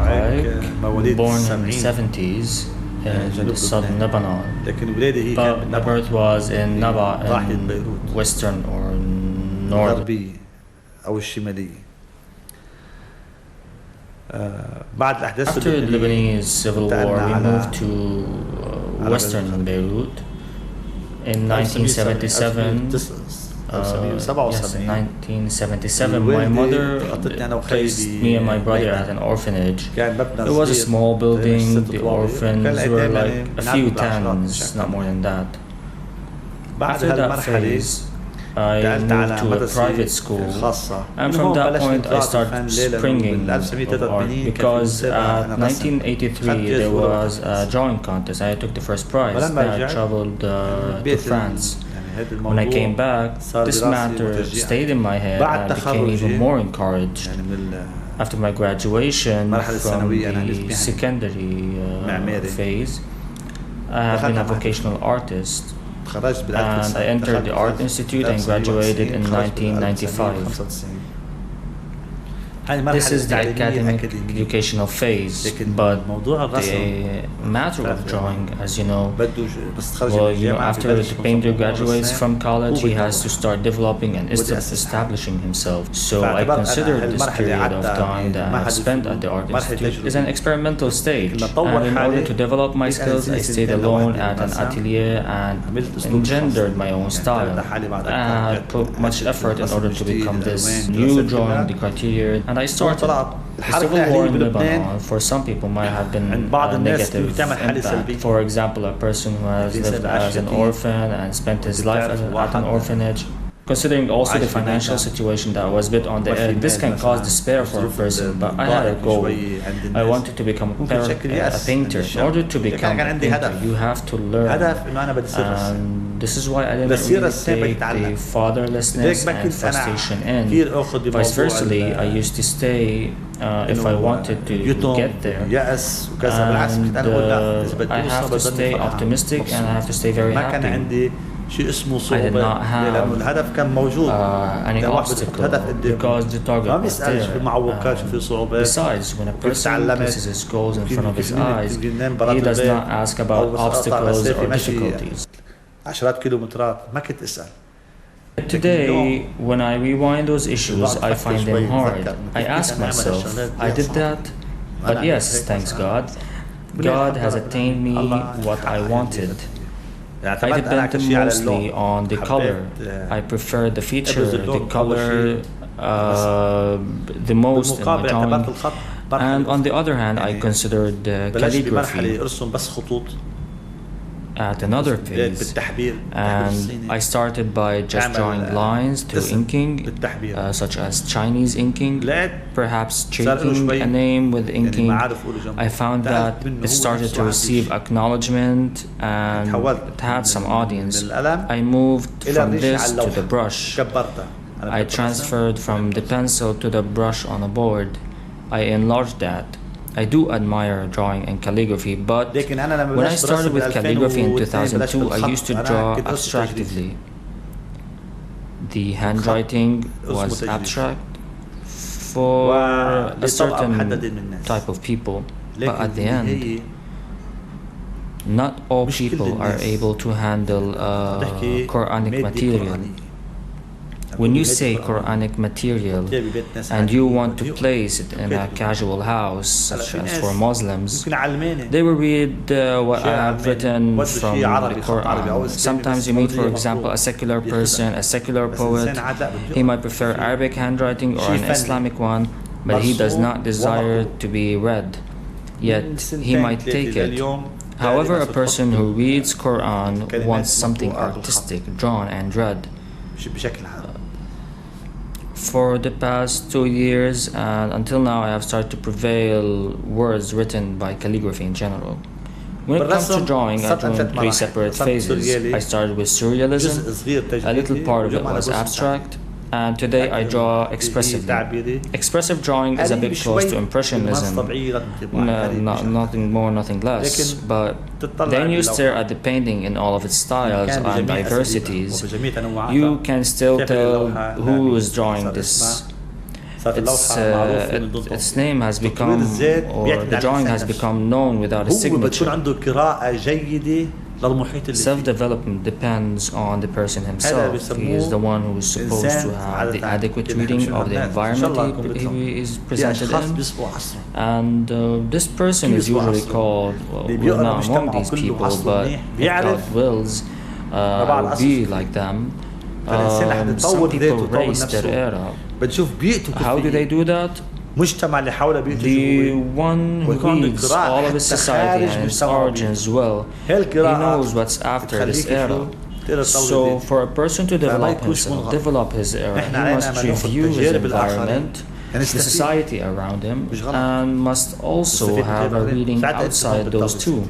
فعيك, born in the 70s in southern Lebanon, but my birth was in Naba in western or northern. أو الشمالية. After the Lebanese civil war, we moved to western Beirut in 1977. Yes, in 1977, my mother placed me and my brother at an orphanage. It was a small building. The orphans were like a few tens, not more than that. After that phase, I moved to a private school, and from that point I started springing of art, because at 1983 there was a drawing contest. I took the first prize. Then I traveled to France. When I came back, this matter stayed in my head and I became even more encouraged. After my graduation from the secondary phase, I have been a vocational artist. And I entered the Art Institute and graduated in 1995. This is the academic educational phase, but the matter of drawing, as you know, after the painter graduates from college, he has to start developing and establishing himself. So I consider this period of time that I have spent at the Art Institute as an experimental stage. And in order to develop my skills, I stayed alone at an atelier and engendered my own style. I put much effort in order to become this new drawing, the criteria. And I started. The civil war in Lebanon, for some people, might have been a negative impact. For example, a person who has lived as an orphan and spent his life at an orphanage. Considering also the financial situation that was a bit on the edge, this can cause despair for a person, but I had a goal. I wanted to become a painter. In order to become a painter, you have to learn. And this is why I didn't really take the fatherlessness and frustration in. Vice versa, I used to stay if I wanted to get there. And I have to stay optimistic and I have to stay very happy. I did not have any obstacle because the target was there. Besides, when a person places his goals in front of his eyes, he does not ask about obstacles or difficulties. Today, when I rewind those issues, I find them hard. I ask myself, I did that? But yes, thanks God. God has attained me what I wanted. I depended mostly on the color. I prefer the feature, the color the most in my drawing. And on the other hand, I considered calligraphy at another phase. And I started by just drawing lines through inking, such as Chinese inking, perhaps tracing a name with inking. I found that it started to receive acknowledgement and it had some audience. I moved from this to the brush. I transferred from the pencil to the brush on a board. I enlarged that. I do admire drawing and calligraphy, but when I started with calligraphy in 2002, I used to draw abstractively. The handwriting was abstract for a certain type of people, but at the end, not all people are able to handle Quranic material. When you say Quranic material and you want to place it in a casual house, such as for Muslims, they will read what I have written from the Quran. Sometimes you meet, for example, a secular person, a secular poet. He might prefer Arabic handwriting or an Islamic one, but he does not desire to be read. Yet he might take it. However, a person who reads Quran wants something artistic, drawn and read. For the past 2 years and until now, I have started to prevail words written by calligraphy in general. When it comes to drawing, I drew in 3 separate phases. I started with surrealism, a little part of it was abstract, and today I draw expressively. Expressive drawing is a bit close to impressionism, nothing more, nothing less, but then you stare at the painting in all of its styles and diversities. You can still tell who is drawing this. its name has become, or the drawing has become known without a signature. Self-development depends on the person himself. He is the one who is supposed to have the adequate reading of the environment he is presented in. And this person is usually called, well, not among these people, but if God wills, will be like them. Some people race their era. How do they do that? The one who reads all of his society and its origins well, he knows what's after this era. So for a person to develop himself, develop his era, he must review his environment, the society around him, and must also have a reading outside those two.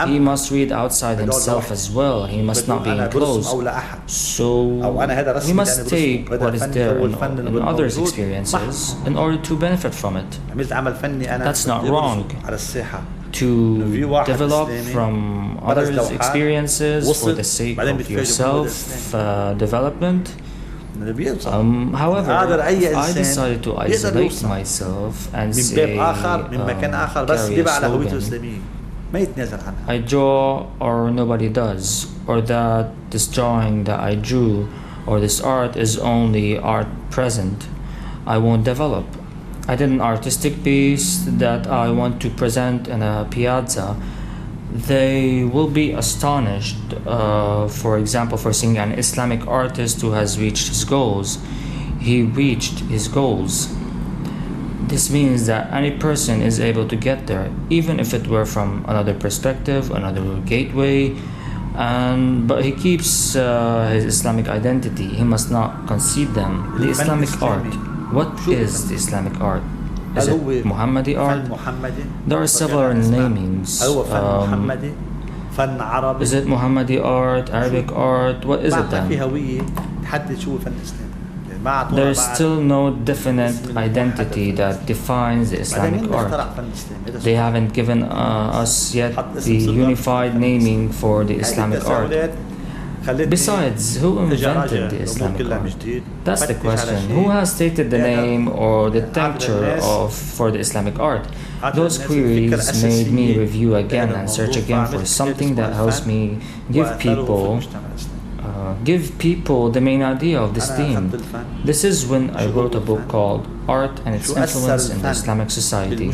He must read outside himself as well. He must not be enclosed. So he must take what is there in others' experiences in order to benefit from it. That's not wrong. To develop from others' experiences for the sake of your self-development. However, if I decided to isolate myself and say, carry a slogan, I draw or nobody does, or that this drawing that I drew or this art is only art present, I won't develop. I did an artistic piece that I want to present in a piazza. They will be astonished, for example, for seeing an Islamic artist who has reached his goals. He reached his goals. This means that any person is able to get there, even if it were from another perspective, another gateway, but he keeps his Islamic identity. He must not concede them. The Islamic art. What is the Islamic art? Is it Muhammadi art? There are several namings. Is it Muhammadi art, Arabic art? What is it then? There is still no definite identity that defines the Islamic art. They haven't given us yet the unified naming for the Islamic art. Besides, who invented the Islamic art? That's the question. Who has stated the name or the tincture for the Islamic art? Those queries made me review again and search again for something that helps me give people the main idea of this theme. This is when I wrote a book called Art and its Influence in the Islamic Society.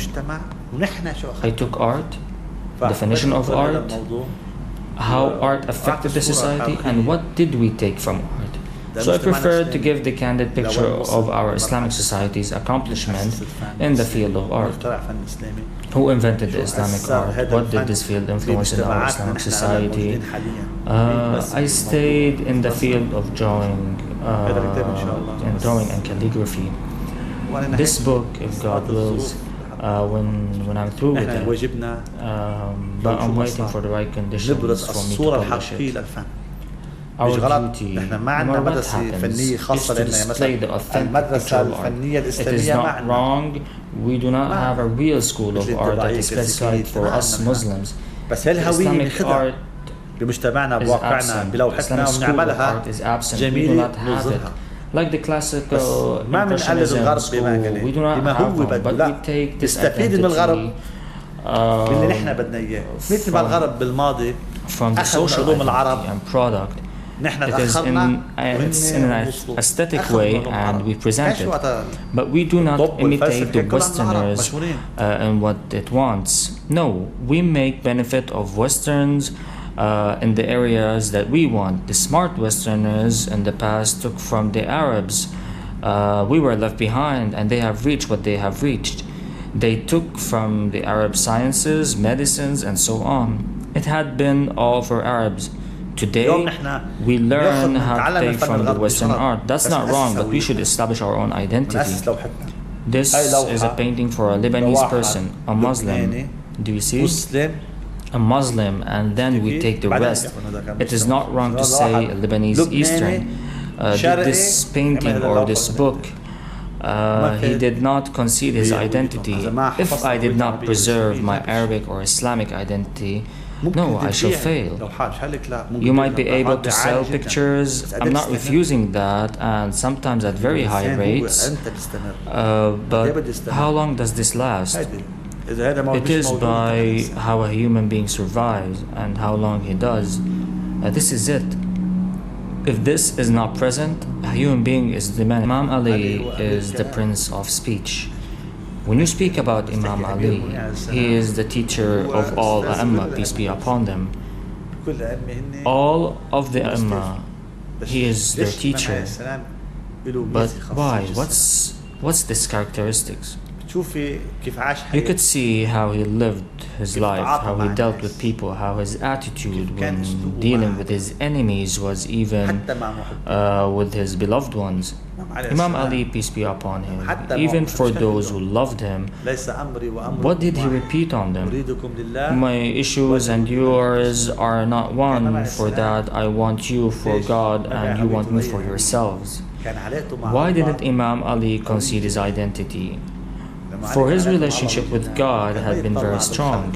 I took art, definition of art, how art affected the society, and what did we take from art. So I preferred to give the candid picture of our Islamic society's accomplishment in the field of art. Who invented the Islamic art? What did this field influence in our Islamic society? I stayed in the field of drawing and calligraphy. This book, if God wills, when I'm through with it, but I'm waiting for the right conditions for me to publish it. Our duty, no matter what happens, is to display the authentic picture of art. It is not wrong. We do not have a real school of art that is specified for us Muslims. Islamic art is absent. We do not have it. Like the classical Impressionism school, we do not have one, but we take this identity from the social identity and product. It's in an aesthetic way and we present it, but we do not imitate the Westerners in what it wants. No, we make benefit of Westerns in the areas that we want. The smart Westerners in the past took from the Arabs. We were left behind and they have reached what they have reached. They took from the Arab sciences, medicines, and so on. It had been all for Arabs. Today, we learn how to take from the Western art. That's not wrong, but we should establish our own identity. This is a painting for a Lebanese person, a Muslim. Do you see? A Muslim, and then we take the rest. It is not wrong to say a Lebanese Eastern did this painting or this book. He did not concede his identity. If I did not preserve my Arabic or Islamic identity, no, I shall fail. You might be able to sell pictures. I'm not refusing that, and sometimes at very high rates. But how long does this last? It is by how a human being survives and how long he does. This is it. If this is not present, a human being is demanding. Imam Ali is the prince of speech. When you speak about Imam Ali, he is the teacher of all A'imma, peace be upon them. All of the A'imma, he is their teacher. But why? What's this characteristics? You could see how he lived his life, how he dealt with people, how his attitude when dealing with his enemies was even with his beloved ones. Imam Ali, peace be upon him, even for those who loved him, what did he repeat on them? My issues and yours are not one. For that I want you for God and you want me for yourselves. Why didn't Imam Ali concede his identity? For his relationship with God had been very strong.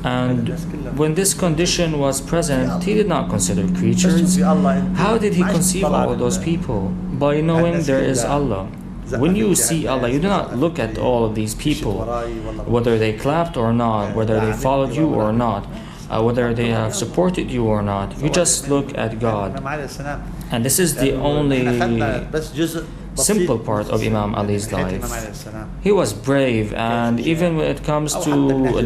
And when this condition was present, he did not consider creatures. How did he conceive all of those people? By knowing there is Allah. When you see Allah, you do not look at all of these people, whether they clapped or not, whether they followed you or not, whether they have supported you or not. You just look at God. And this is the only simple part of Imam Ali's life. He was brave, and even when it comes to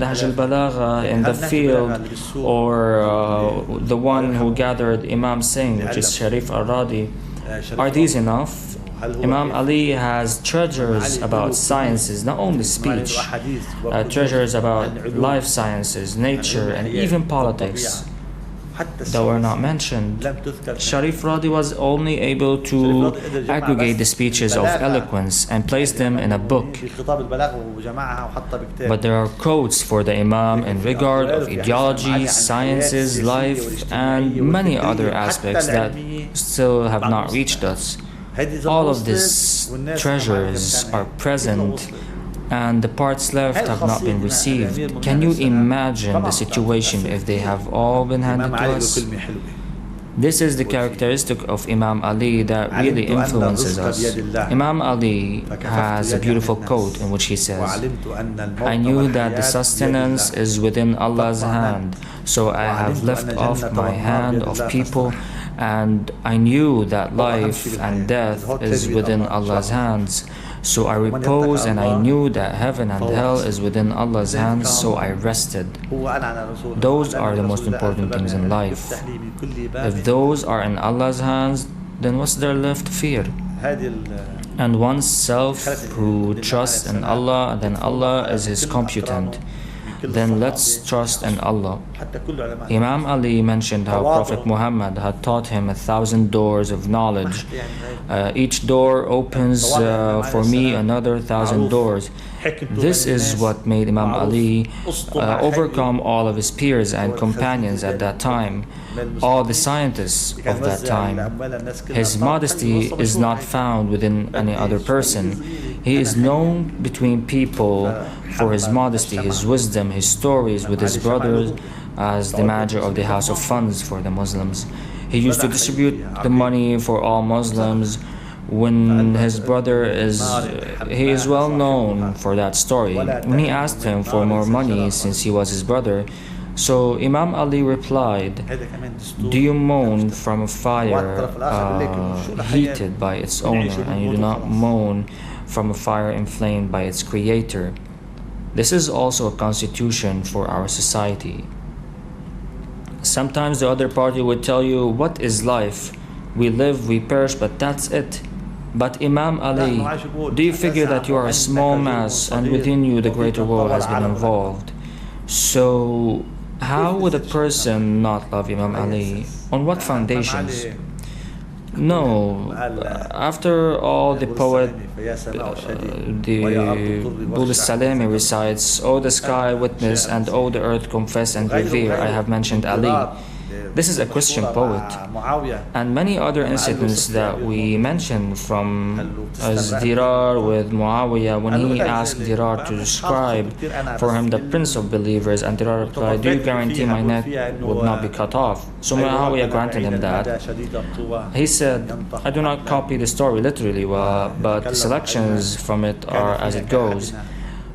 Nahj al-Balagha in the field, or the one who gathered Imam Singh, which is Sharif al-Radi, are these enough? Imam Ali has treasures about sciences, not only speech, treasures about life sciences, nature, and even politics that were not mentioned. Sharif Radi was only able to aggregate the speeches of eloquence and place them in a book. But there are codes for the Imam in regard of ideology, sciences, life, and many other aspects that still have not reached us. All of these treasures are present, and the parts left have not been received. Can you imagine the situation if they have all been handed to us? This is the characteristic of Imam Ali that really influences us. Imam Ali has a beautiful quote in which he says, I knew that the sustenance is within Allah's hand, so I have left off my hand of people, and I knew that life and death is within Allah's hands. So I repose, and I knew that heaven and hell is within Allah's hands, so I rested. Those are the most important things in life. If those are in Allah's hands, then what's there left to fear? And oneself who trusts in Allah, then Allah is his computant. Then let's trust in Allah. Imam Ali mentioned how Prophet Muhammad had taught him 1,000 doors of knowledge. Each door opens for me another 1,000 doors. This is what made Imam Ali overcome all of his peers and companions at that time, all the scientists of that time. His modesty is not found within any other person. He is known between people for his modesty, his wisdom, his stories with his brothers as the manager of the House of Funds for the Muslims. He used to distribute the money for all Muslims. When his brother he is well known for that story. When he asked him for more money since he was his brother, so Imam Ali replied, do you moan from a fire heated by its owner, and you do not moan from a fire inflamed by its creator? This is also a constitution for our society. Sometimes the other party would tell you, what is life? We live, we perish, but that's it. But Imam Ali, do you figure that you are a small mass and within you the greater world has been involved? So how would a person not love Imam Ali? On what foundations? No, after all, the poet, the Buddhist Salami recites, O the sky witness and O the earth confess and revere. I have mentioned Ali. This is a Christian poet. And many other incidents that we mention from Dirar with Muawiyah, when he asked Dirar to describe for him the prince of believers, and Dirar replied, do you guarantee my neck would not be cut off? So Muawiyah granted him that. He said, I do not copy the story literally, but the selections from it are as it goes.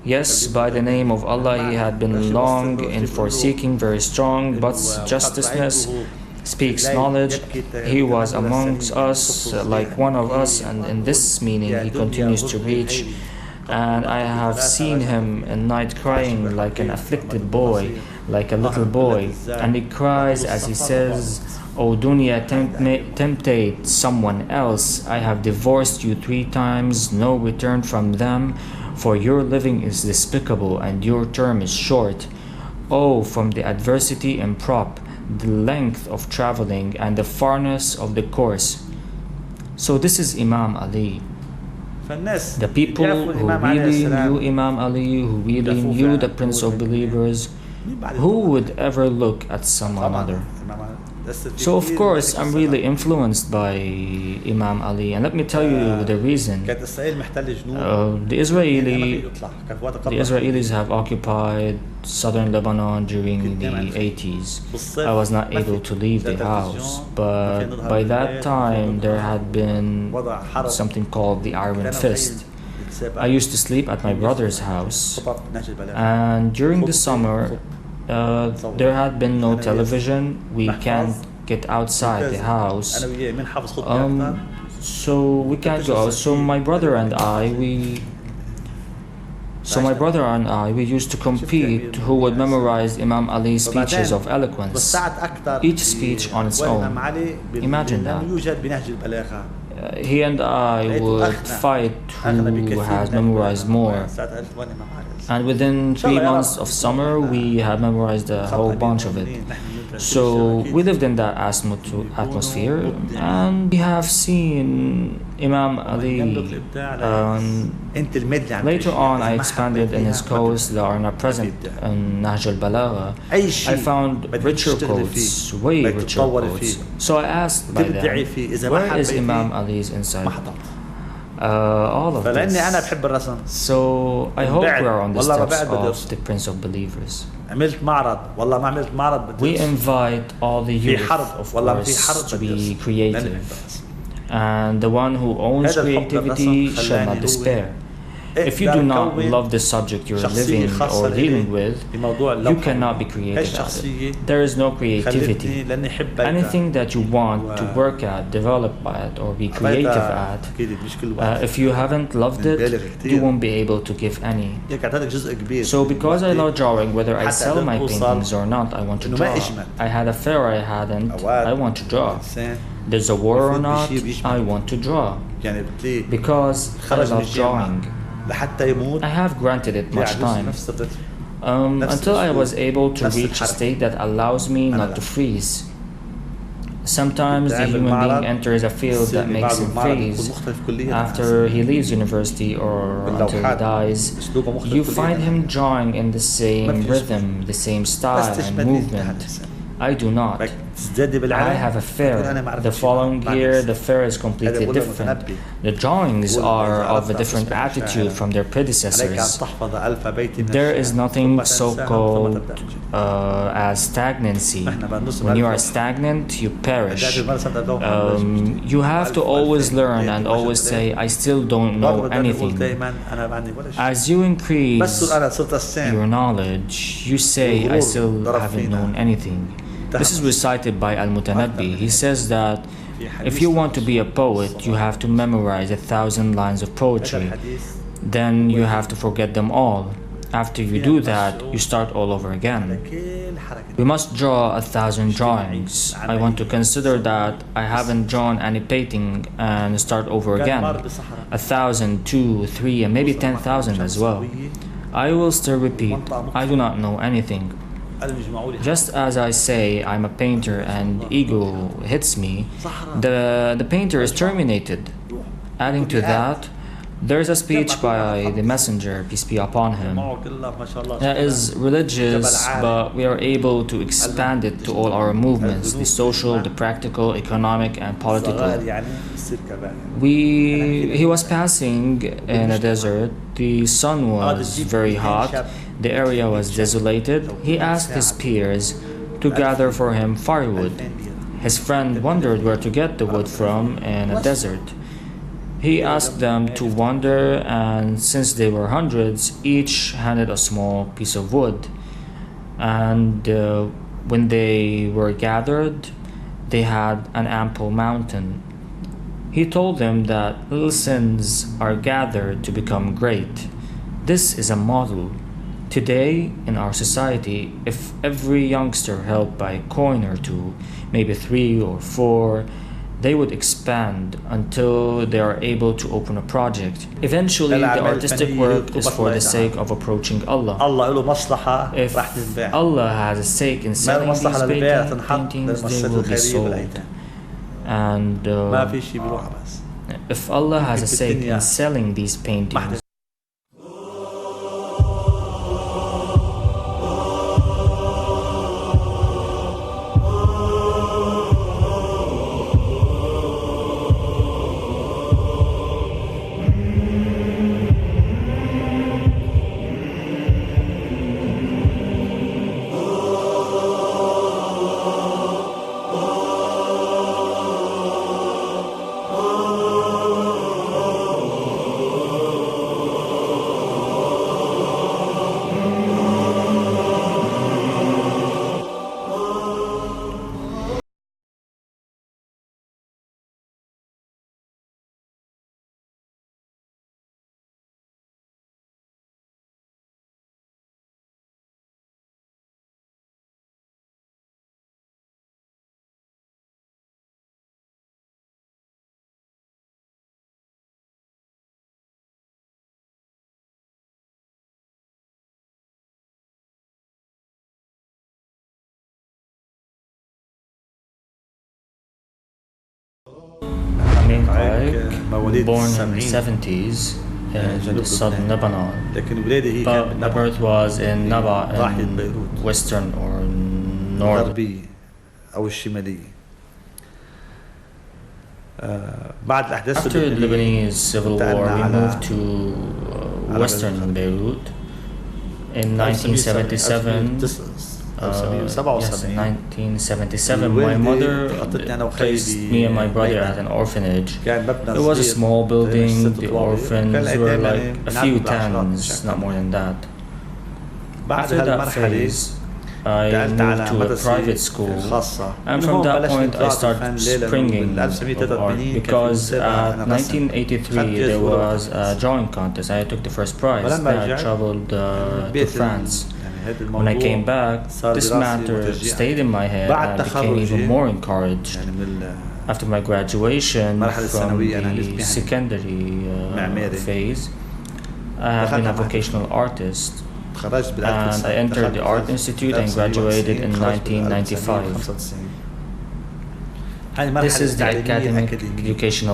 Yes, by the name of Allah, he had been long in forsaking, very strong, but justiceness speaks knowledge. He was amongst us, like one of us, and in this meaning he continues to reach. And I have seen him at night crying like an afflicted boy, like a little boy, and he cries as he says, O dunya, temptate someone else. I have divorced you 3 times, no return from them. For your living is despicable and your term is short. Oh, from the adversity and prop, the length of traveling and the farness of the course. So this is Imam Ali. The people who really knew Imam Ali, who really knew the Prince of Believers, who would ever look at someone other? So of course I'm really influenced by Imam Ali, and let me tell you the reason. The Israelis have occupied southern Lebanon during the 80s. I was not able to leave the house, but by that time there had been something called the Iron Fist. I used to sleep at my brother's house, and during the summer there had been no television. We can't get outside the house, so we can't go out. So my brother and I, we used to compete who would memorize Imam Ali's speeches of eloquence, each speech on its own. Imagine that. He and I would fight who has memorized more. And within 3 months of summer, we had memorized a whole bunch of it. So we lived in that atmosphere, and we have seen Imam Ali. Later on, I expanded in his quotes that are not present in Nahj al-Balagha. I found richer quotes, way richer quotes. So I asked by them, where is Imam Ali's insight? All of this. So I hope we are on the steps of the Prince of Believers. We invite all the youth, of course, to be creative. And the one who owns creativity shall not despair. If you do not love the subject you're living or dealing with, you cannot be creative at it. There is no creativity. Anything that you want to work at, develop at, or be creative at, if you haven't loved it, you won't be able to give any. So because I love drawing, whether I sell my paintings or not, I want to draw. I had a fair, I hadn't, I want to draw. There's a war or not, I want to draw. Because I love drawing. I have granted it much time until I was able to reach a state that allows me not to freeze. Sometimes the human being enters a field that makes him freeze. After he leaves university or until he dies, you find him drawing in the same rhythm, the same style and movement. I do not. I have a fair. The following year, the fair is completely different. The drawings are of a different attitude from their predecessors. There is nothing so-called as stagnancy. When you are stagnant, you perish. You have to always learn and always say, I still don't know anything. As you increase your knowledge, you say, I still haven't known anything. This is recited by Al-Mutanabbi. He says that if you want to be a poet, you have to memorize 1,000 lines of poetry. Then you have to forget them all. After you do that, you start all over again. We must draw 1,000 drawings. I want to consider that I haven't drawn any painting and start over again. 1,000, 2, 3, and maybe 10,000 as well. I will still repeat, I do not know anything. Just as I say I'm a painter and ego hits me, the painter is terminated. Adding to that, There's a speech by the messenger, peace be upon him, that is religious, but we are able to expand it to all our movements, the social, the practical, economic, and political. He was passing in a desert. The sun was very hot. The area was desolated. He asked his peers to gather for him firewood. His friend wondered where to get the wood from in a desert. He asked them to wander, and since they were hundreds, each handed a small piece of wood. And when they were gathered, they had an ample mountain. He told them that little sins are gathered to become great. This is a model. Today, in our society, if every youngster helped by a coin or two, maybe 3 or 4, they would expand until they are able to open a project. Eventually, the artistic work is for the sake of approaching Allah. If Allah has a stake in selling these paintings, they will be sold. And if Allah has a stake in selling these paintings, Fa'یک, born in the 70s in southern Lebanon, but my birth was in Naba, in western or northern. After the Lebanese civil war, we moved to western Beirut in 1977. Yes, in 1977, my mother placed me and my brother at an orphanage. It was a small building. The orphans were like a few tens, not more than that. After that phase, I moved to a private school, and from that point I started springing of art, because at 1983 there was a drawing contest. I took the first prize. I traveled to France. When I came back, this matter stayed in my head, and I became even more encouraged. After my graduation from the secondary phase, I have been a vocational artist, and I entered the Art Institute and graduated in 1995. This is the academic educational